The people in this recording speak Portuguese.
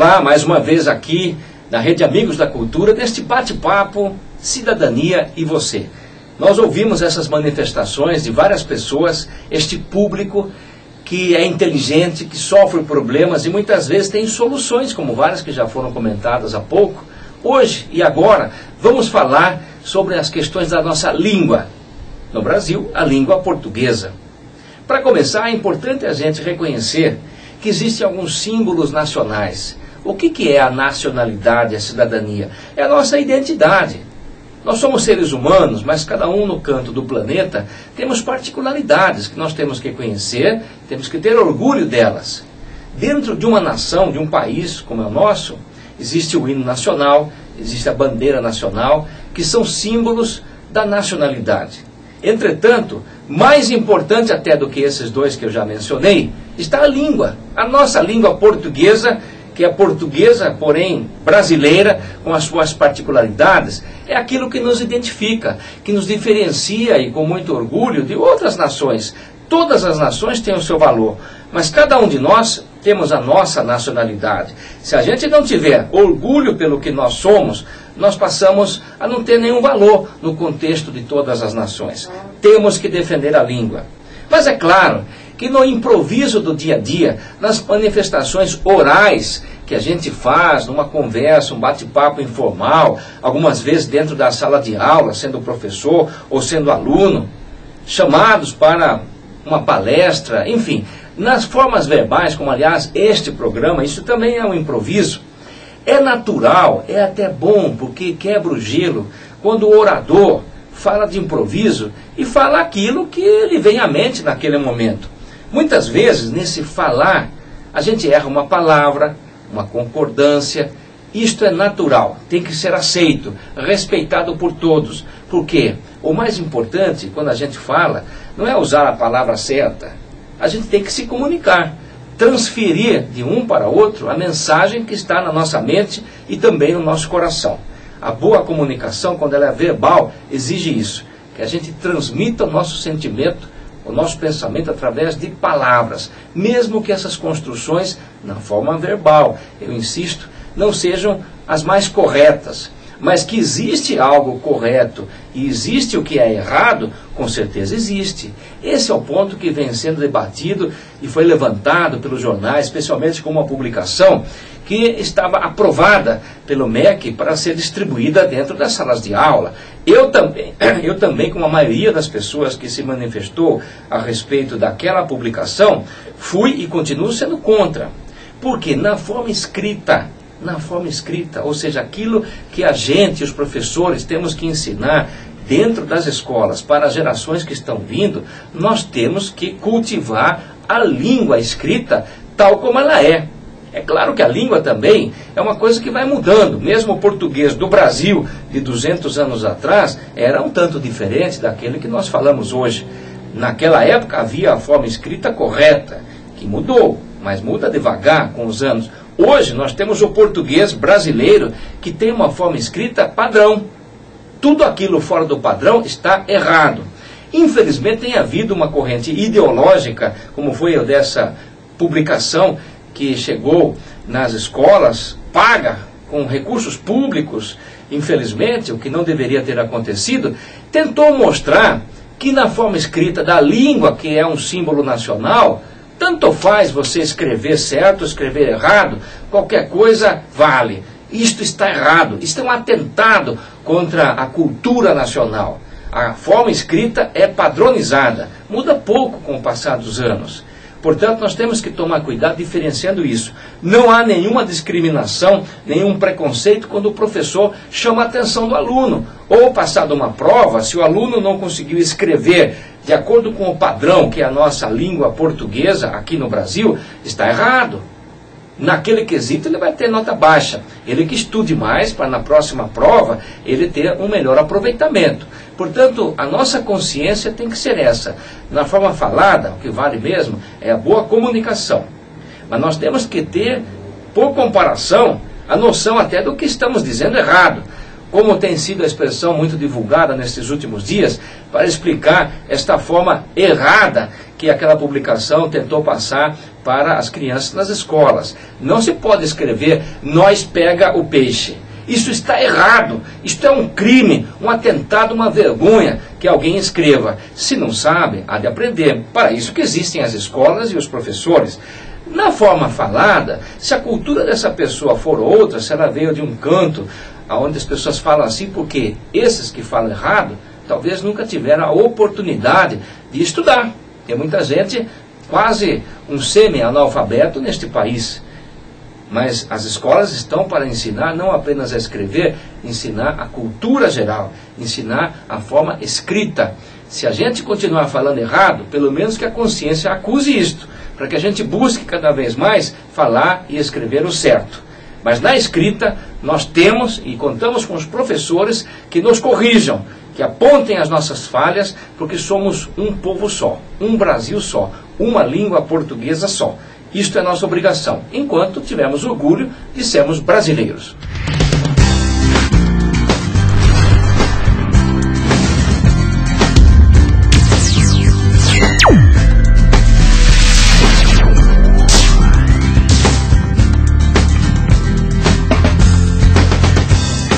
Olá, mais uma vez aqui na Rede Amigos da Cultura, neste bate-papo Cidadania e Você. Nós ouvimos essas manifestações de várias pessoas, este público que é inteligente, que sofre problemas e muitas vezes tem soluções, como várias que já foram comentadas há pouco. Hoje e agora vamos falar sobre as questões da nossa língua. No Brasil, a língua portuguesa. Para começar, é importante a gente reconhecer que existem alguns símbolos nacionais. O que é a nacionalidade, a cidadania? É a nossa identidade. Nós somos seres humanos, mas cada um no canto do planeta temos particularidades que nós temos que conhecer, temos que ter orgulho delas. Dentro de uma nação, de um país como é o nosso, existe o hino nacional, existe a bandeira nacional, que são símbolos da nacionalidade. Entretanto, mais importante até do que esses dois que eu já mencionei, está a língua. A nossa língua portuguesa, que é portuguesa, porém brasileira, com as suas particularidades, é aquilo que nos identifica, que nos diferencia e com muito orgulho de outras nações. Todas as nações têm o seu valor, mas cada um de nós temos a nossa nacionalidade. Se a gente não tiver orgulho pelo que nós somos, nós passamos a não ter nenhum valor no contexto de todas as nações. Temos que defender a língua. Mas é claro que no improviso do dia a dia, nas manifestações orais que a gente faz, numa conversa, um bate-papo informal, algumas vezes dentro da sala de aula, sendo professor ou sendo aluno, chamados para uma palestra, enfim, nas formas verbais, como aliás este programa, isso também é um improviso. É natural, é até bom, porque quebra o gelo, quando o orador fala de improviso e fala aquilo que lhe vem à mente naquele momento. Muitas vezes, nesse falar, a gente erra uma palavra, uma concordância. Isto é natural, tem que ser aceito, respeitado por todos. Porque o mais importante, quando a gente fala, não é usar a palavra certa. A gente tem que se comunicar, transferir de um para outro a mensagem que está na nossa mente e também no nosso coração. A boa comunicação, quando ela é verbal, exige isso, que a gente transmita o nosso sentimento, o nosso pensamento através de palavras, mesmo que essas construções, na forma verbal, eu insisto, não sejam as mais corretas, mas que existe algo correto e existe o que é errado, com certeza existe. Esse é o ponto que vem sendo debatido e foi levantado pelos jornais, especialmente com uma publicação que estava aprovada pelo MEC para ser distribuída dentro das salas de aula. Eu também, como a maioria das pessoas que se manifestou a respeito daquela publicação, fui e continuo sendo contra. Porque na forma escrita, ou seja, aquilo que a gente, os professores, temos que ensinar dentro das escolas para as gerações que estão vindo, nós temos que cultivar a língua escrita tal como ela é. É claro que a língua também é uma coisa que vai mudando. Mesmo o português do Brasil de 200 anos atrás era um tanto diferente daquele que nós falamos hoje. Naquela época havia a forma escrita correta, que mudou, mas muda devagar com os anos. Hoje nós temos o português brasileiro que tem uma forma escrita padrão. Tudo aquilo fora do padrão está errado. Infelizmente tem havido uma corrente ideológica, como foi a dessa publicação que chegou nas escolas, paga com recursos públicos, infelizmente, o que não deveria ter acontecido, tentou mostrar que na forma escrita da língua, que é um símbolo nacional, tanto faz você escrever certo, escrever errado, qualquer coisa vale. Isto está errado, isto é um atentado contra a cultura nacional. A forma escrita é padronizada, muda pouco com o passar dos anos. Portanto, nós temos que tomar cuidado diferenciando isso. Não há nenhuma discriminação, nenhum preconceito quando o professor chama a atenção do aluno. Ou, passado uma prova, se o aluno não conseguiu escrever de acordo com o padrão que é a nossa língua portuguesa aqui no Brasil, está errado. Naquele quesito ele vai ter nota baixa. Ele que estude mais para na próxima prova ele ter um melhor aproveitamento. Portanto, a nossa consciência tem que ser essa. Na forma falada, o que vale mesmo é a boa comunicação. Mas nós temos que ter, por comparação, a noção até do que estamos dizendo errado. como tem sido a expressão muito divulgada nesses últimos dias, para explicar esta forma errada que aquela publicação tentou passar para as crianças nas escolas. Não se pode escrever, nós pega o peixe. Isso está errado, isto é um crime, um atentado, uma vergonha que alguém escreva. Se não sabe, há de aprender. Para isso que existem as escolas e os professores. Na forma falada, se a cultura dessa pessoa for outra, se ela veio de um canto onde as pessoas falam assim, porque esses que falam errado, talvez nunca tiveram a oportunidade de estudar. Tem muita gente, quase um semi-analfabeto neste país. Mas as escolas estão para ensinar não apenas a escrever, ensinar a cultura geral, ensinar a forma escrita. Se a gente continuar falando errado, pelo menos que a consciência acuse isto, para que a gente busque cada vez mais falar e escrever o certo. Mas na escrita, nós temos e contamos com os professores que nos corrijam, que apontem as nossas falhas, porque somos um povo só, um Brasil só, uma língua portuguesa só. Isto é nossa obrigação, enquanto tivermos orgulho de sermos brasileiros.